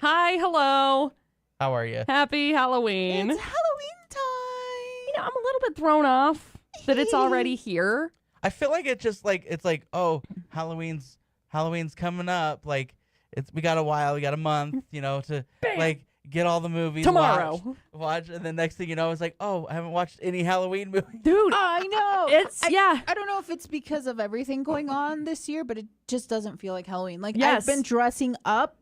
Hi, hello. How are you? Happy Halloween. It's Halloween time. I'm a little bit thrown off that it's already here. I feel like it's like oh Halloween's coming up. Like we got a while, we got a month, to Bam. like get all the movies Tomorrow. watch, and then next thing you know, it's like I haven't watched any Halloween movies. Dude, I know. yeah. I don't know if it's because of everything going on this year, but it just doesn't feel like Halloween. Like Yes. I've been dressing up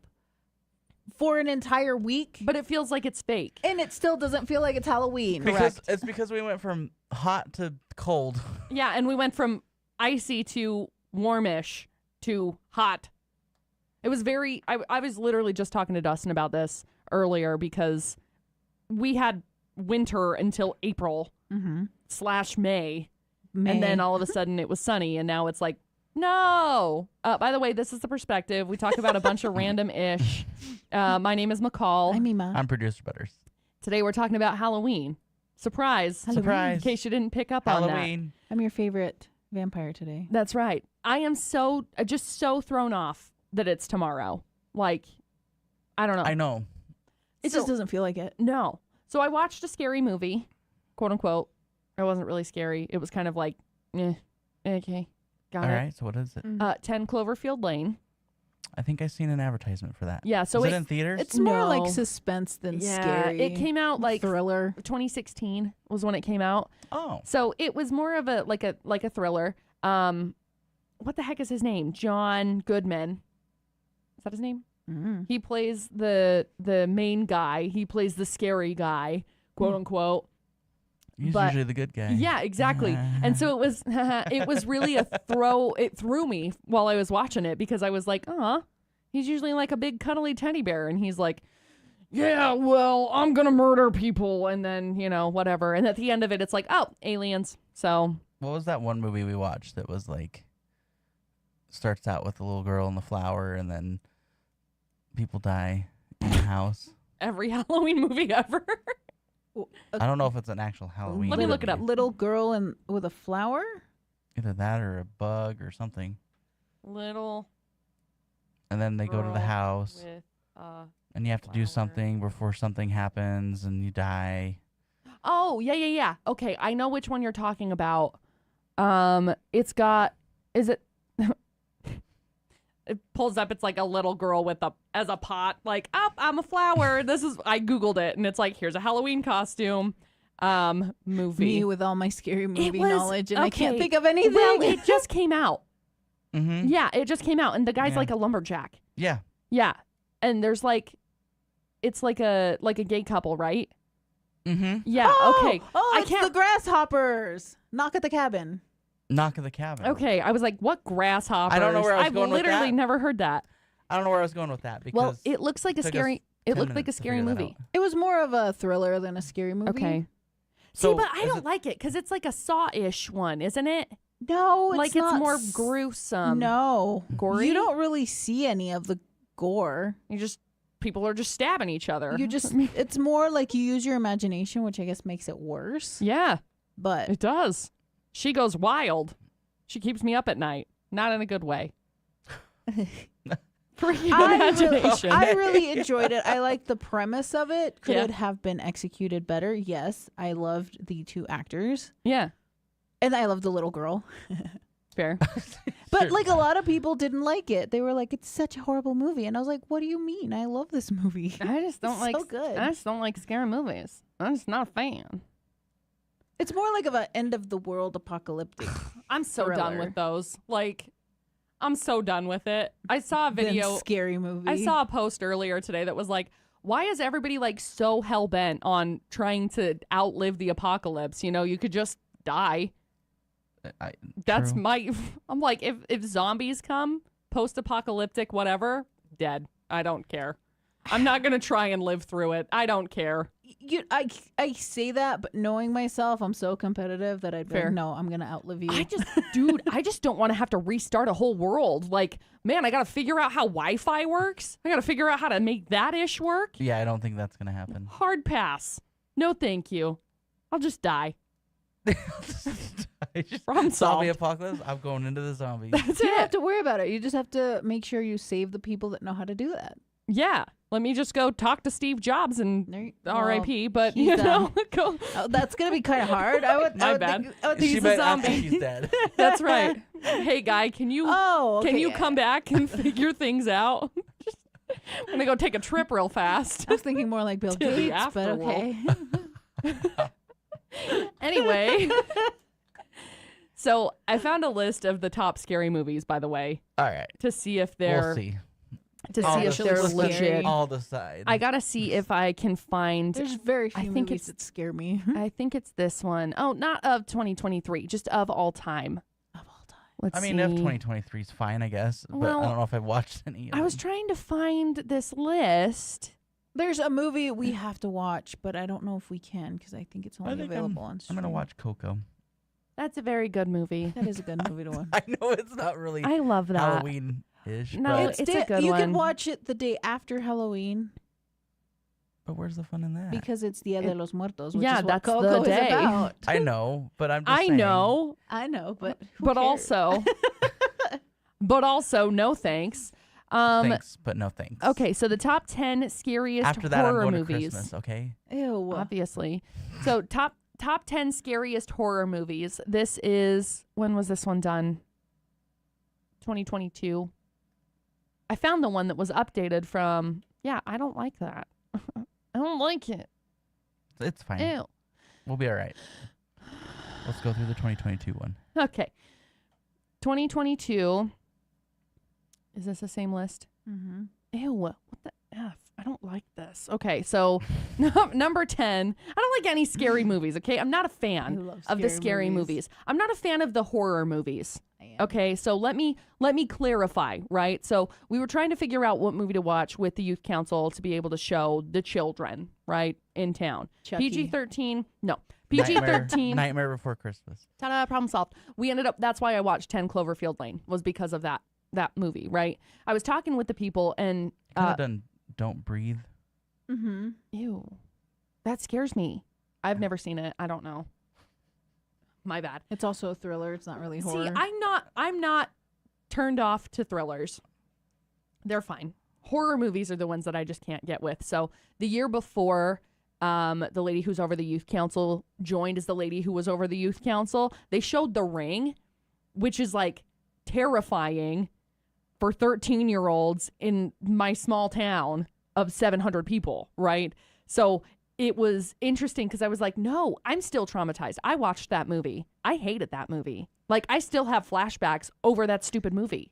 for an entire week, But it feels like it's fake. and it still doesn't feel like it's Halloween. Because we went from hot to cold. Yeah, and we went from icy to warmish to hot. It was very, I was literally just talking to Dustin about this earlier because we had winter until April / May. And then all of a sudden it was sunny, and now it's like, no. By the way, this is The Perspective. We talk about a bunch of random-ish. My name is McCall. I'm Ema. I'm producer Butters. Today we're talking about Halloween. Surprise. Surprise. In case you didn't pick up on that. Halloween. I'm your favorite vampire today. That's right. I am just so thrown off that it's tomorrow. Like, I don't know. I know. It just doesn't feel like it. No. So I watched a scary movie, quote unquote. It wasn't really scary. It was kind of like, okay, got All it. right. So what is it? 10 Cloverfield Lane. I think I've seen an advertisement for that. Yeah. So is it in theaters? It's more No. like suspense than scary. It came out like thriller. 2016 was when it came out. Oh. So it was more of a thriller. What the heck is his name? John Goodman. Is that his name? He plays the main guy. He plays the scary guy, quote unquote. He's but- usually the good guy. Yeah, exactly. And so it was really it threw me while I was watching it because I was like, he's usually like a big cuddly teddy bear. And he's like, yeah, well, I'm going to murder people. And then, whatever. And at the end of it, it's like, oh, aliens. So. What was that one movie we watched that was like, starts out with the little girl and the flower, and then people die in the house? Every Halloween movie ever. I don't know if it's an actual Halloween. Let me look it up. movie. Little girl with a flower? Either that or a bug or something. Little. And then they go to the girl house, With, and you have to do flower. something before something happens, and you die. Oh, yeah. Okay, I know which one you're talking about. It's got, is it, it pulls up, it's like a little girl as a pot, like, I'm a flower. I Googled it, and it's like, here's a Halloween costume movie. Me with all my scary movie was- knowledge, and I can't okay. think of anything. Well, it just came out. Mm-hmm. Yeah, it just came out, and the guy's Yeah. like a lumberjack. Yeah. Yeah, and there's it's like a gay couple, right? Mm-hmm. Yeah, okay. Oh, I it's can't- the grasshoppers. Knock at the cabin. Knock at the cabin. Okay, I was like, what grasshoppers? I don't know where I was I've going with literally that. never heard that. I don't know where I was going with that because Well, it looks like a took us scary. 10 It looked like a minutes to scary figure that movie. out. It was more of a thriller than a scary movie. Okay. So, See, but I is don't it- like it because it's like a Saw-ish one, isn't it? No, it's like not it's more s- gruesome. No, Gory? You don't really see any of the gore. People are just stabbing each other. It's more like you use your imagination, which I guess makes it worse. Yeah, But it does. She goes wild. She keeps me up at night, not in a good way. Freaking imagination. I really enjoyed it. I liked the premise of it. Could Yeah. it have been executed better? Yes. I loved the two actors. Yeah, And I loved the little girl. fair. But Sure. like a lot of people didn't like it. They were like, it's such a horrible movie. And I was like, what do you mean? I love this movie. I just don't It's like. so good. I just don't like scary movies. I'm just not a fan. It's more like of an end of the world apocalyptic. I'm so done Thriller. with those. Like, I'm so done with it. I saw a than video. scary movie. I saw a post earlier today that was like, why is everybody like so hell bent on trying to outlive the apocalypse? You could just die. That's True. I'm like, if zombies come, post apocalyptic, whatever, dead. I don't care. I'm not going to try and live through it. I don't care. I say that, but knowing myself, I'm so competitive that I'd be Fair. like, no, I'm gonna outlive you. I just don't want to have to restart a whole world. Like, man, I got to figure out how Wi-Fi works. I got to figure out how to make that ish work. Yeah, I don't think that's gonna happen. Hard pass. No, thank you. I'll just die. Problem Zombie solved. apocalypse. I'm going into the zombies. That's You don't have it. to worry about it. You just have to make sure you save the people that know how to do that. Yeah. Let me just go talk to Steve Jobs and R.I.P. But, he's you know, done. Oh, that's going to be kind of hard. My bad. She He's a meant zombie. after she's dead. That's right. Hey, guy, can you can you come back and figure things out? I'm going to go take a trip real fast. I was thinking more like Bill To the Gates, but okay. Anyway. So I found a list of the top scary movies, by the way, All right. to see if they're We'll see. if they're Let's legit. All decide. I gotta see if I can find. There's very few I think movies it's- that scare me. I think it's this one. Oh, not of 2023, just of all time. Of all time. Let's I mean, see. if 2023 is fine, I guess. But Well, I don't know if I've watched any. I was trying to find this list. There's a movie we have to watch, but I don't know if we can because I think it's I only think available on I'm stream. gonna watch Coco. That's a very good movie. That is a good movie to watch. I know it's not really I love that. Halloween-ish. No, but, it's a good you one. can watch it the day after Halloween but where's the fun in that? because it's Dia de los Muertos, which Yeah, is what that's the Coco is day. about. I know, but I'm just I saying. know, I know, but who but cares? also, no thanks. Thanks, but no thanks. Okay, so the top 10 scariest After that, I'm horror going to movies. Christmas, okay? Ew. Obviously. So top 10 scariest horror movies. This is, when was this one done? 2022. I found the one that was updated from, I don't like that. I don't like it. It's fine. Ew. We'll be all right. Let's go through the 2022 one. Okay. 2022. Is this the same list? Mm-hmm. Ew. What the F? I don't like this. Okay, so number 10. I don't like any scary movies, okay? I'm not a fan of the scary movies. I'm not a fan of the horror movies. Okay, so let me clarify, right? So we were trying to figure out what movie to watch with the youth council to be able to show the children, right, in town. Chucky. PG-13. No. PG-13. Nightmare Before Christmas. Ta-da, problem solved. We ended up, that's why I watched 10 Cloverfield Lane, was because of that movie, right? I was talking with the people and Could have done Don't Breathe. Mm-hmm. ew, that scares me. I've never seen it. I don't know. My bad. It's also a thriller. It's not really horror. See, I'm not turned off to thrillers. They're fine. Horror movies are the ones that I just can't get with. So the year before, the lady who's over the youth council joined as the lady who was over the youth council. They showed The Ring, which is like terrifying for 13-year-olds in my small town of 700 people, right? So it was interesting because I was like, no, I'm still traumatized. I watched that movie. I hated that movie. Like, I still have flashbacks over that stupid movie.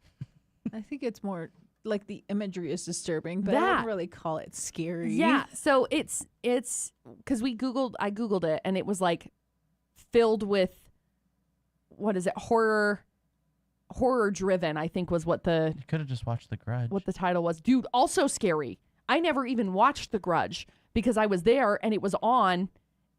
I think it's more like the imagery is disturbing, but I That- wouldn't really call it scary. Yeah. So it's because I Googled it and it was like filled with, what is it? Horror driven, I think was what the You could have just watched The Grudge. title was. Dude, also scary. I never even watched The Grudge because I was there and it was on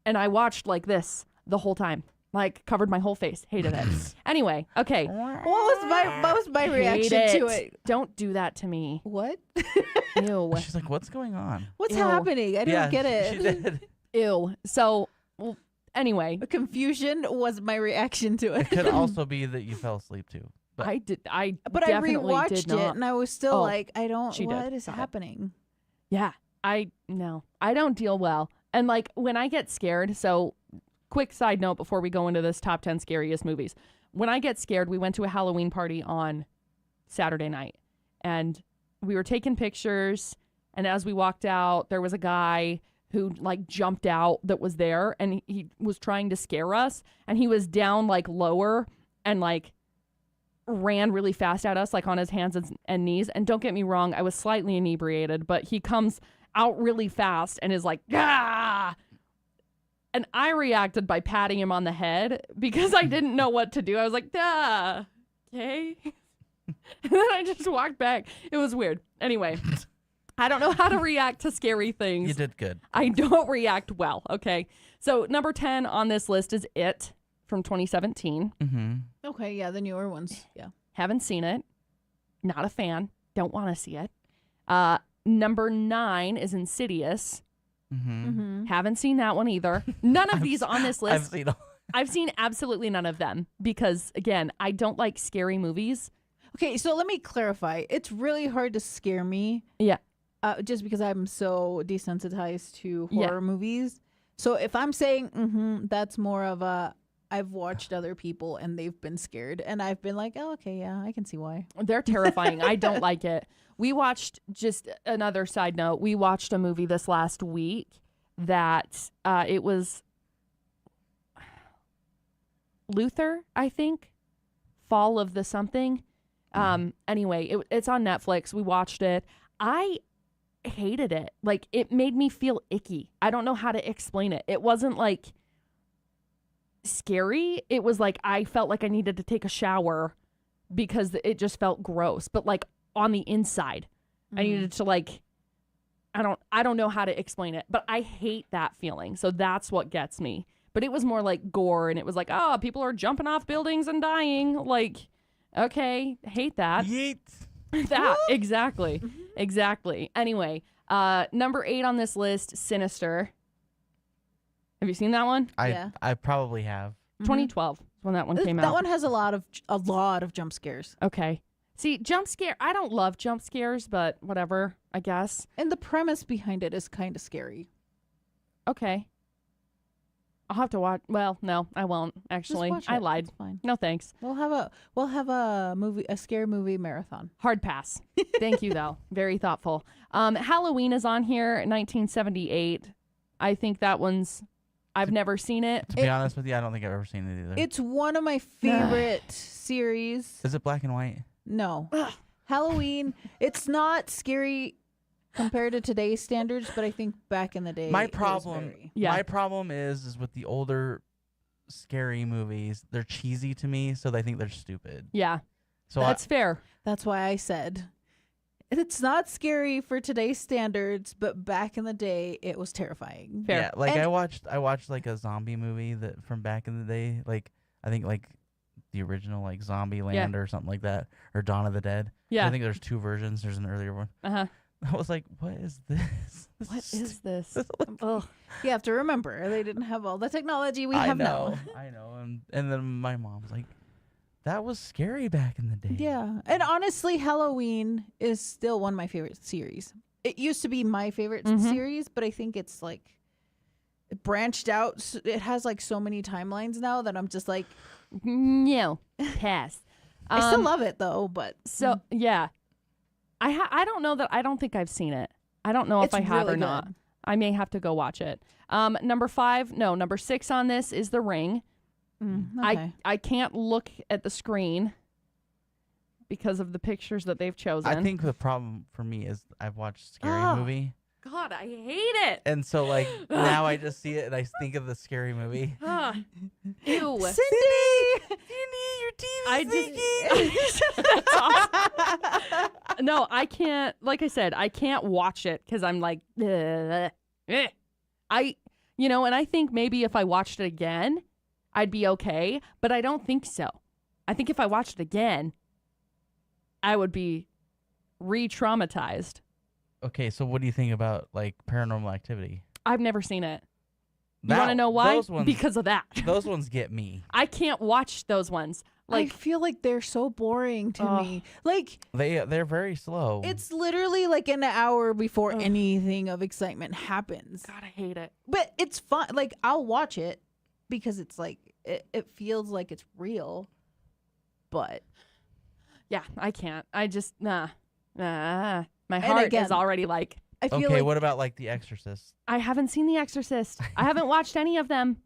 and I watched like this the whole time. Like covered my whole face. Hated it. Anyway, okay. What was my reaction Hate to it? Don't do that to me. What? Ew. She's like, what's going on? What's Ew. happening? I didn't get it. She did. Ew. So, well, anyway, Confusion was my reaction to It it. could also be that you fell asleep too. But I I definitely rewatched did it not. and I was still Oh, like, I don't. she did. What is Got it. happening? Yeah, I don't deal well. And like when I get scared, so quick side note before we go into this top 10 scariest movies. When I get scared, we went to a Halloween party on Saturday night and we were taking pictures. And as we walked out, there was a guy who like jumped out that was there and he was trying to scare us. And he was down like lower and like ran really fast at us, like on his hands and knees. And don't get me wrong, I was slightly inebriated, but he comes out really fast and is like, ah! And I reacted by patting him on the head because I didn't know what to do. I was like, ah, okay. And then I just walked back. It was weird. Anyway, I don't know how to react to scary things. you did good. I don't react well, okay? So number 10 on this list is It from 2017. Mm-hmm. Okay, yeah, the newer ones. Yeah. Haven't seen it. Not a fan. Don't want to see it. Number 9 is Insidious. Mm-hmm. Mm-hmm. Haven't seen that one either. None of these on this I've list. seen all. I've seen absolutely none of them because, again, I don't like scary movies. Okay, so let me clarify. It's really hard to scare me. Yeah. just because I'm so desensitized to Yeah. horror movies. So if I'm saying that's more of a I've watched other people and they've been scared and I've been like, oh, okay, yeah, I can see why. They're terrifying. I don't like it. We watched, just another side note, we watched a movie this last week that it was Luther, I think. Fall of the something. Anyway, it's on Netflix. We watched it. I hated it. Like, it made me feel icky. I don't know how to explain it. It wasn't like scary. It was like I felt like I needed to take a shower because it just felt gross. But like on the inside, I needed to like, I don't know how to explain it, but I hate that feeling. So that's what gets me. But it was more like gore, and it was like, oh, people are jumping off buildings and dying. Like, okay, hate that. Yeet. That, exactly. Exactly. Anyway, number 8 on this list, Sinister. Have you seen that one? I probably have. 2012 is when that one came out. That one has a lot of jump scares. Okay. See, jump scare, I don't love jump scares, but whatever, I guess. And the premise behind it is kind of scary. Okay. I'll have to watch. Well, no, I won't, actually. Just watch I it. lied. It's fine. No, thanks. We'll have a scary movie marathon. Hard pass. Thank you, though. Very thoughtful. Halloween is on here, 1978. I think that one's, I've never seen it. To be honest with you, I don't think I've ever seen it either. It's one of my favorite series. Is it black and white? No. Halloween, it's not scary compared to today's standards, but I think back in the day, My it was problem, very- Yeah. my problem is with the older scary movies. They're cheesy to me, so I think they're stupid. Yeah, So that's fair. That's why I said it's not scary for today's standards, but back in the day, it was terrifying. Fair. yeah, like And- I watched like a zombie movie that from back in the day. Like I think like the original like Zombie Land or something like that, or Dawn of the Dead. Yeah. I think there's 2 versions. There's an earlier one. Uh-huh. I was like, what is this? What is this? This looks- Ugh. You have to remember, they didn't have all the technology we I have know, now. I know. And then my mom's like, that was scary back in the day. Yeah. And honestly, Halloween is still one of my favorite series. It used to be my favorite series, but I think it's like it branched out. It has like so many timelines now that I'm just like, No. Pass. I still love it though, but So, yeah. I don't know that, I don't think I've seen it. I don't know if It's I have really or not. good. I may have to go watch it. Number 6 on this is The Ring. okay. I can't look at the screen because of the pictures that they've chosen. I think the problem for me is I've watched Scary Oh. Movie, God, I hate it. and so like now I just see it and I think of the Scary Movie. Ah. Ew. Cindy! your TV's I just no, I can't. Like I said, I can't watch it because I'm like, "Ugh, eh." And I think maybe if I watched it again, I'd be okay. But I don't think so. I think if I watched it again, I would be re-traumatized. Okay, so what do you think about like Paranormal Activity? I've never seen it. You want to know why? Those ones, Because of that. those ones get me. I can't watch those ones. I Like, feel like they're so boring to me. Like They're very slow. it's literally like an hour before Ugh. anything of excitement happens. God, I hate it. But it's fun. Like I'll watch it because it's like it feels like it's real. But Yeah, I can't. I just, nah. My And heart again, is already like, I feel okay, like what about like The Exorcist? I haven't seen The Exorcist. I haven't watched any of them.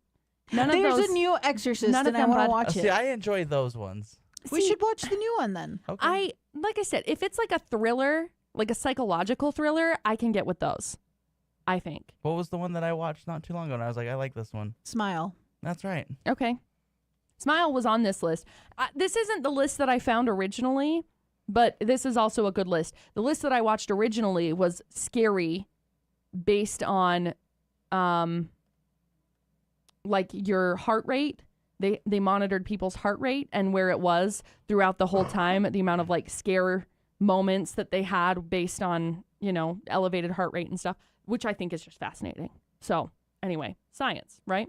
None of there's those. a new Exorcist none of and I them, want to bud. watch See, it. I enjoy those ones. We See, should watch the new one then. Okay. like I said, if it's like a thriller, like a psychological thriller, I can get with those. I think. What was the one that I watched not too long ago? And I was like, I like this one. Smile. That's right. Okay. Smile was on this list. This isn't the list that I found originally, but this is also a good list. The list that I watched originally was scary, based on, like your heart rate. They monitored people's heart rate and where it was throughout the whole time, the amount of like scare moments that they had based on, elevated heart rate and stuff, which I think is just fascinating. So anyway, science, right?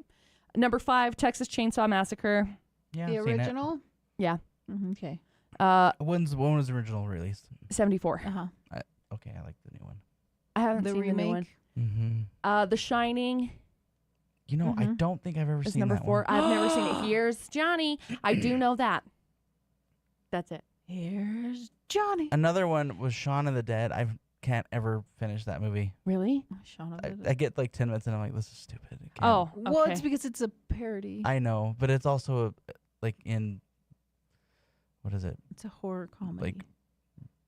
Number 5, Texas Chainsaw Massacre. Yeah, The I've seen it. original? Yeah. Okay. When was the original released? 74. Uh-huh. Okay, I like the new one. I haven't The seen the new one. remake. Mm-hmm. The Shining You know, I don't think I've ever is seen number that 4. one. I've never seen it. Here's Johnny. I do know that. That's it. Here's Johnny. Another one was Shaun of the Dead. I can't ever finish that movie. Really? Shaun of I the get like 10 minutes and I'm like, this is stupid. I can't. Oh, Well, okay. it's because it's a parody. I know, but it's also like in, what is it? It's a horror comedy. Like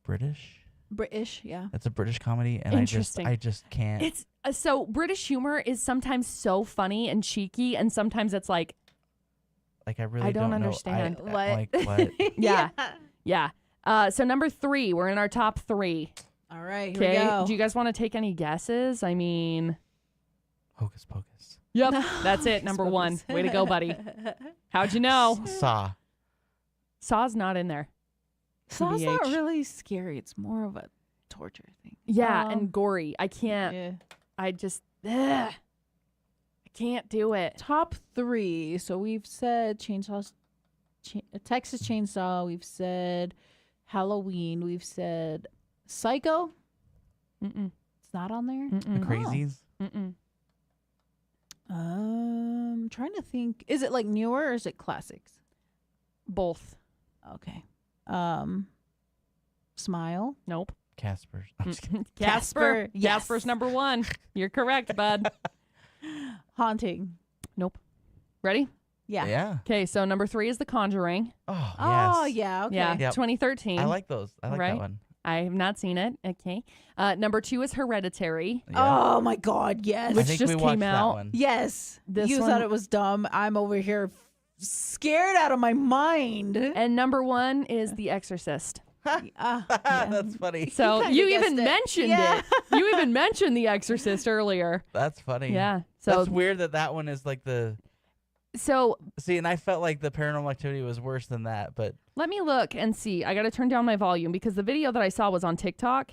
British? British, yeah. It's a British comedy, and Interesting. I just can't. It's so British humor is sometimes so funny and cheeky, and sometimes it's like, Like I really I don't know. understand. What? Like what? yeah, yeah. So number 3, we're in our top 3. All right, here we Okay. go. Do you guys want to take any guesses? I mean, Hocus Pocus. yep, that's it. Number 1. Way to go, buddy. How'd you know? Saw. Saw's not in there. Saw's not TBH. really scary. It's more of a torture thing. Yeah, and gory. I can't. Yeah. I just. I can't do it. Top 3. So we've said Texas Chainsaw. We've said Halloween. We've said Psycho. Mm-mm. It's not on there. The Mm-mm. Crazies. Mm-mm. Trying to think. Is it like newer or is it classics? Both. Okay. Smile. Nope. Casper's. I'm just kidding. Casper. Yes. Casper's number 1. You're correct, bud. Haunting. Nope. Ready? Yeah. Yeah. Okay, so number 3 is The Conjuring. Oh, Oh, yes. yeah. Okay. Yeah, Yep. 2013. I like those. I like Right? that one. I have not seen it. Okay. Number 2 is Hereditary. Yeah. Oh my God. Yes. I Which think just we watched came that out. one. Yes. This You one- thought it was dumb. I'm over here scared out of my mind. And number 1 is The Exorcist. Yeah. That's funny. So kinda you guessed even it. mentioned Yeah. it. You even mentioned The Exorcist earlier. That's funny. Yeah. So That's weird that one is like the. so See, and I felt like the Paranormal Activity was worse than that, but let me look and see. I got to turn down my volume because the video that I saw was on TikTok.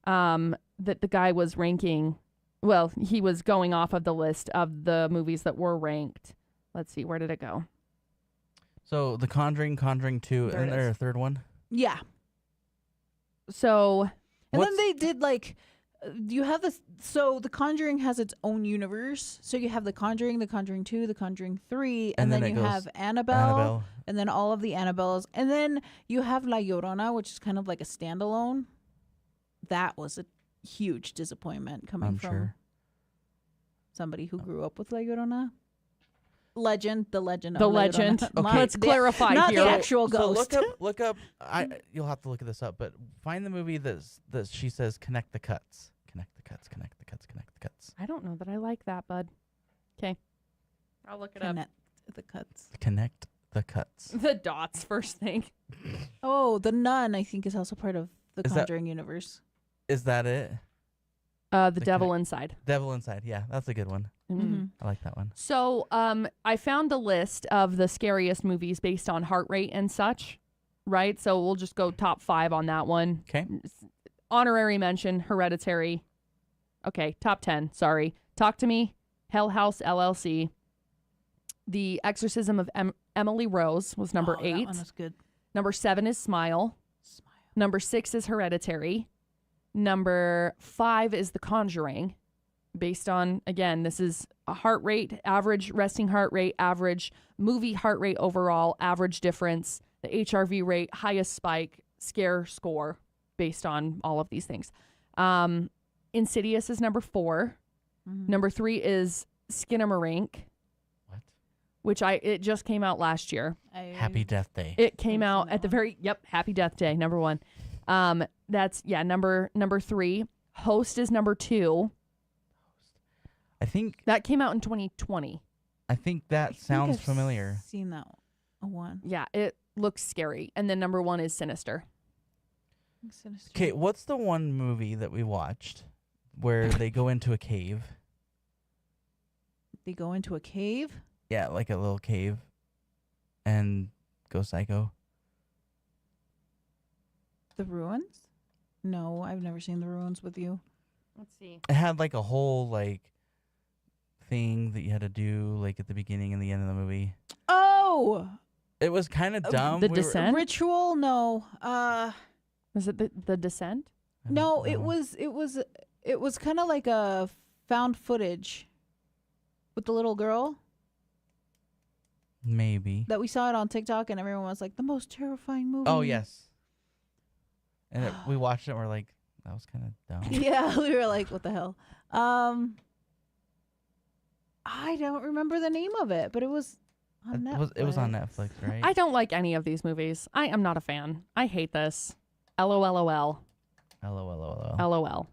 That the guy was ranking. Well, he was going off of the list of the movies that were ranked. Let's see, where did it go? so The Conjuring, Conjuring 2, There it and there is. a third one. Yeah. So And What's- then they did like, you have this. So The Conjuring has its own universe. So you have The Conjuring, The Conjuring 2, The Conjuring 3, and, And then then it you goes have Annabelle, Annabelle. and then all of the Annabelles, and then you have La Llorona, which is kind of like a standalone. That was a huge disappointment coming I'm from sure. somebody who grew up with La Llorona. The legend the of La legend. Llorona. Okay. Let's clarify not here. the actual So ghost. look up. You'll have to look this up, but find the movie that she says connect the cuts, connect the cuts, connect the cuts, connect the cuts, I don't know that I like that, bud. Okay. I'll look it up. Connect the cuts. connect the cuts. The dots first thing. Oh, The Nun, I think, is also part of the Is that- Conjuring universe. Is that it? The The devil inside. Devil Inside. Yeah, that's a good one. Mm-hmm. I like that one. So, I found a list of the scariest movies based on heart rate and such, right? So we'll just go top 5 on that one. Okay. Honorary mention, Hereditary. Okay, top 10, sorry. Talk to Me, Hell House LLC. The Exorcism of Emily Rose was number 8. That one was good. Number 7 is Smile. Smile. Number 6 is Hereditary. Number 5 is The Conjuring. Based on, again, this is a heart rate, average resting heart rate, average movie heart rate overall, average difference, the HRV rate, highest spike, scare score, based on all of these things. Insidious is number 4. Mhm. Number 3 is Skinamarink, What? which it just came out last year. Happy Death Day. It came I've out seen at the that very Happy Death Day, number 1. That's number 3. Host is number 2. I think That came out in 2020. that sounds I've familiar. Seen that one. Yeah, it looks scary. And then number 1 is Sinister. Sinister. Okay, what's the one movie that we watched where they go into a cave? They go into a cave. Yeah, like a little cave, and go psycho. The Ruins. No, I've never seen The Ruins with you. Let's see. It had like a whole like thing that you had to do like at the beginning and the end of the movie. Oh, It was kind of dumb. The We were- Descent? ritual. No. Was it the Descent? I don't No. know. It was It was kind of like a found footage with the little girl Maybe. that we saw it on TikTok, and everyone was like, the most terrifying movie. Oh, yes. And we watched it and we're like, that was kind of dumb. Yeah, we were like, what the hell? I don't remember the name of it, but it was on Netflix. It was on Netflix, right? I don't like any of these movies. I am not a fan. I hate this. LOLOL. LOL. LOL.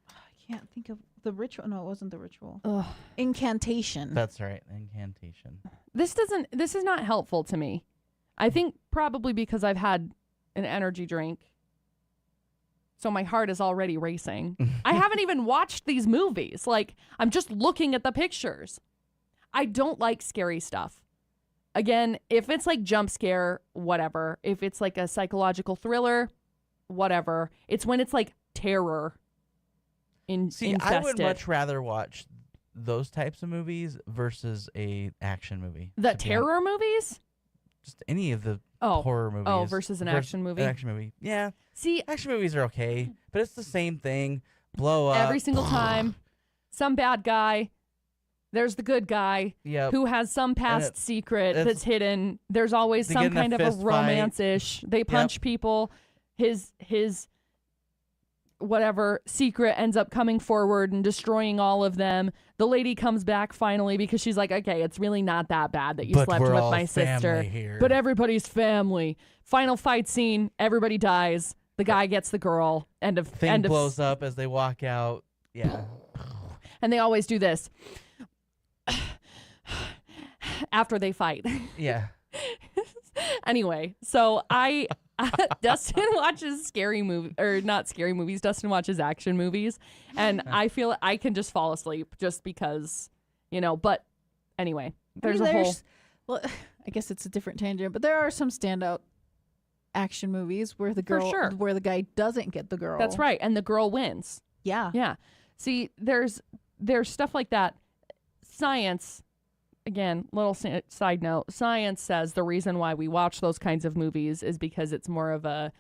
I can't think of the ritual. No, it wasn't the ritual. Ugh. Incantation. That's right. Incantation. This is not helpful to me. I think probably because I've had an energy drink. So my heart is already racing. I haven't even watched these movies. Like, I'm just looking at the pictures. I don't like scary stuff. Again, if it's like jump scare, whatever. If it's like a psychological thriller, whatever. It's when it's like terror. See, infested. I would much rather watch those types of movies versus a action movie. The terror movies? Just any of the Oh. horror movies. Oh, versus an action movie? An action movie. Yeah. See, Action movies are okay, but it's the same thing. Blow up. every single time, some bad guy. There's the good guy Yep. who has some past secret that's hidden. There's always They some get in a kind of a fist fight. romance-ish. They punch people. His whatever secret ends up coming forward and destroying all of them. The lady comes back finally because she's like, okay, it's really not that bad that you But slept we're with all my sister. family here. But everybody's family. Final fight scene. Everybody dies. The guy gets the girl. End of Thing blows up as they walk out. Yeah. And they always do this after they fight. Yeah. Anyway, so Dustin watches scary movie or not scary movies. Dustin watches action movies, and I feel I can just fall asleep just because, But anyway, there's a whole. Well, I guess it's a different tangent, but there are some standout action movies where the girl, sure. where the guy doesn't get the girl. That's right, and the girl wins. Yeah. Yeah. See, there's stuff like that. Science. Again, little side note, science says the reason why we watch those kinds of movies is because it's more of a,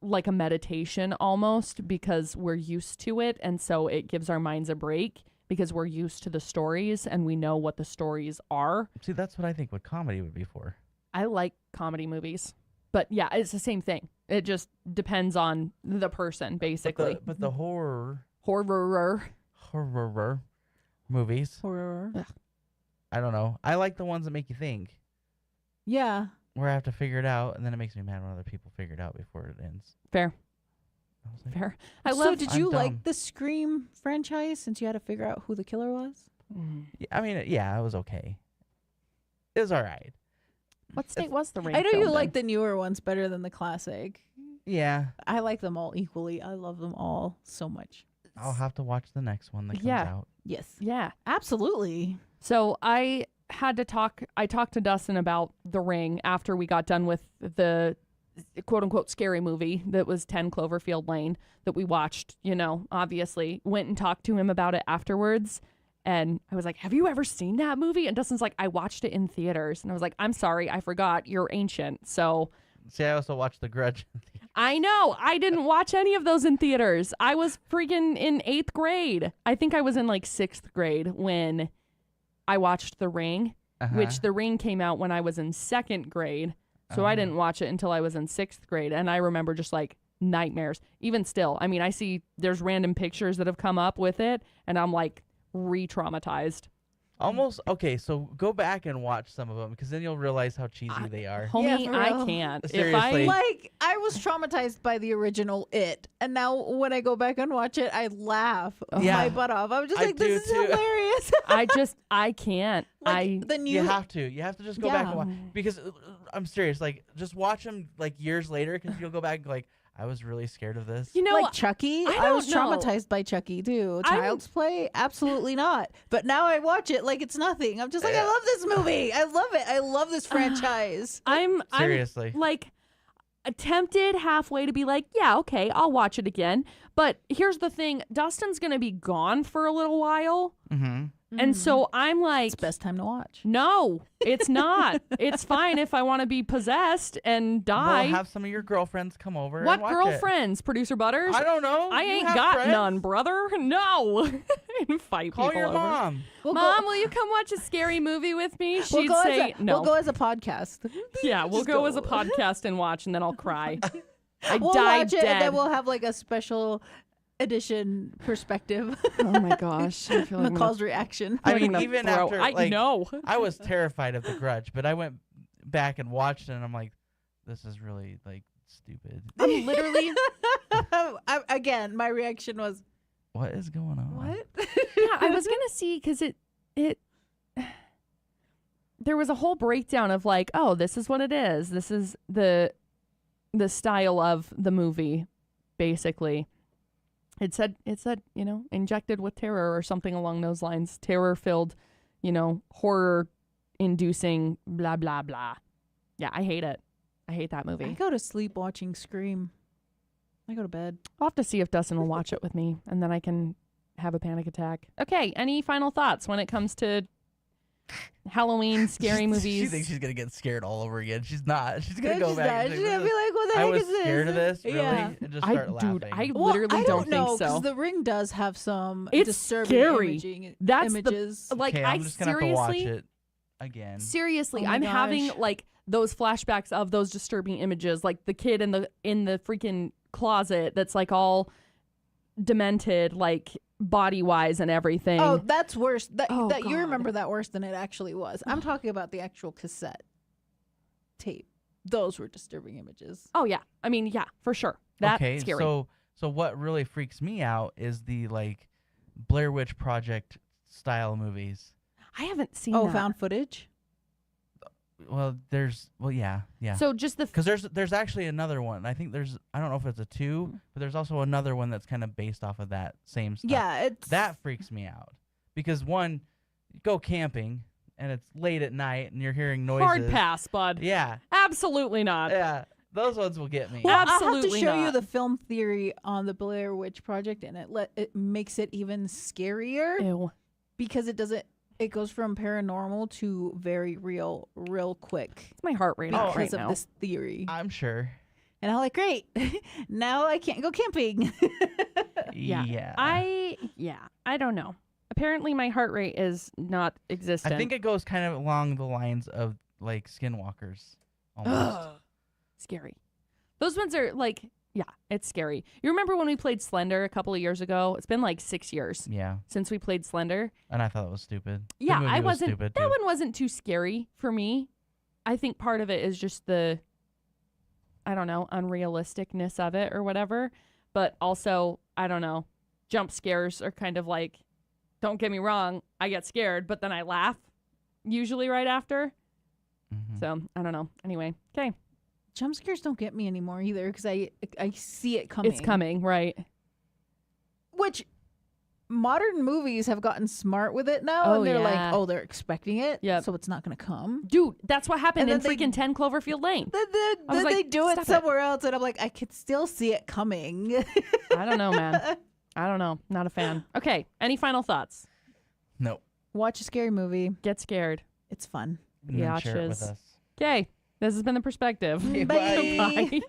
like a meditation almost, because we're used to it. And so it gives our minds a break because we're used to the stories and we know what the stories are. See, that's what I think what comedy would be for. I like comedy movies, but yeah, it's the same thing. It just depends on the person, basically. But the horror movies. Horror. Ugh. I don't know. I like the ones that make you think. Yeah. Where I have to figure it out, and then it makes me mad when other people figure it out before it ends. Fair. I was like, Fair. So did you I'm like dumb. the Scream franchise since you had to figure out who the killer was? Yeah, I mean, yeah, it was okay. It was all right. What state was the ring? I know you filmed in? like the newer ones better than the classic. Yeah. I like them all equally. I love them all so much. I'll have to watch the next one that comes Yeah. out. Yes. Yeah. Absolutely. So I talked to Dustin about The Ring after we got done with the quote unquote scary movie that was 10 Cloverfield Lane that we watched, obviously went and talked to him about it afterwards. And I was like, have you ever seen that movie? And Dustin's like, I watched it in theaters. And I was like, I'm sorry, I forgot. You're ancient. So See, I also watched The Grudge. I know. I didn't watch any of those in theaters. I was freaking in 8th grade. I think I was in like 6th grade when I watched The Ring, which The Ring came out when I was in 2nd grade. So I didn't watch it until I was in 6th grade. And I remember just like nightmares. Even still, I mean, I see there's random pictures that have come up with it, and I'm like re-traumatized. Almost okay. So go back and watch some of them because then you'll realize how cheesy they are. Homie, for I real. can't. Seriously. Like, I was traumatized by the original It, and now when I go back and watch it, I laugh Yeah. my butt off. I'm just I like, this is do too. hilarious. I can't. Like, the new You have to. You have to just go back and Yeah. watch because I'm serious. Like, just watch them like years later because you'll go back and go like, I was really scared of this. like Chucky. I was don't know. traumatized by Chucky too. Child's Play, absolutely not. But now I watch it like it's nothing. I'm just like, I love this movie. I love it. I love this franchise. Seriously. I'm like tempted halfway to be like, yeah, okay, I'll watch it again. But here's the thing: Dustin's gonna be gone for a little while. Mm-hmm. And so I'm like, It's best time to watch. no, it's not. It's fine if I want to be possessed and die. Well, have some of your girlfriends come over. What and watch girlfriends? Producer Butters? I don't know. I You ain't have got friends? none, brother. No. Invite Call people your over. mom. Mom, will you come watch a scary movie with me? She'd say no. We'll go as a podcast. Yeah, we'll Just go go. as a podcast and watch, and then I'll cry. I We'll died watch it, dead. and then we'll have like a special edition perspective. Oh my gosh. I feel like I'm McCall's reaction. I I'm mean, gonna even throw- after, I like, know. I was terrified of The Grudge, but I went back and watched it, and I'm like, this is really, like, stupid. I'm literally. Again, my reaction was, What is going on? what? Yeah, I was gonna see because it. There was a whole breakdown of like, oh, this is what it is. This is the style of the movie, basically. It said, injected with terror or something along those lines. Terror-filled, horror-inducing, blah, blah, blah. Yeah, I hate it. I hate that I movie. go to sleep watching Scream. I go to bed. I'll have to see if Dustin will watch it with me, and then I can have a panic attack. Okay, any final thoughts when it comes to Halloween scary She movies? thinks she's gonna get scared all over again. She's not. She's gonna go She's back. not. and She's say, gonna be like, what the I heck was is this? scared of this, really, Yeah. and just start laughing. I Well, literally I don't know, think so. The Ring does have some It's disturbing scary. images. Like, okay, I I'm just gonna have to watch seriously, it again. seriously, Oh my I'm having gosh. like those flashbacks of those disturbing images, like the kid in the freaking closet that's like all demented, like body wise and everything. Oh, that's worse. That Oh, that you God. remember that worse than it actually was. I'm talking about the actual cassette tape. Those were disturbing images. Oh yeah, I mean, yeah, for sure. That's okay, scary. so what really freaks me out is the like Blair Witch Project style movies. I haven't seen Oh, that. found footage. Yeah. So just the Because there's actually another one. I think I don't know if it's a 2, but there's also another one that's kind of based off of that same stuff. Yeah, it's That freaks me out. Because one, you go camping and it's late at night and you're hearing noises. hard pass, bud. Yeah. Absolutely not. Yeah. Those ones will get me. Well, I'll have to Absolutely show you not. the film theory on the Blair Witch Project, and it makes it even scarier Ew. because it goes from paranormal to very real quick It's my heart rate out because right of now. this theory. I'm sure. And I'm like, great, now I can't go camping. Yeah. I don't know. Apparently my heart rate is not existent. I think it goes kind of along the lines of like Skinwalkers almost. Scary. Those ones are like, yeah, it's scary. You remember when we played Slender a couple of years ago? It's been like 6 years Yeah. since we played Slender. And I thought it was stupid. The Yeah, movie I was wasn't. stupid, That too. one wasn't too scary for me. I think part of it is just the, I don't know, unrealisticness of it or whatever. But also, I don't know, jump scares are kind of like, don't get me wrong, I get scared, but then I laugh usually right after. Mhm. So I don't know. Anyway, okay, Jump scares don't get me anymore either because I see it coming. it's coming, right? Which modern movies have gotten smart with it now, Oh, and they're yeah. like, they're expecting it, Yep. so it's not going to come. Dude, that's what happened in And then freaking 10 Cloverfield Lane. Then I was they like, do it stop it. somewhere else, and I'm like, I could still see it coming. I don't know, man. I don't know. Not a fan. Okay, any final thoughts? Nope. Watch a scary movie. Get scared. It's fun. And then share it with Yatches. us. Okay, this has been The Perspective. Bye. Bye.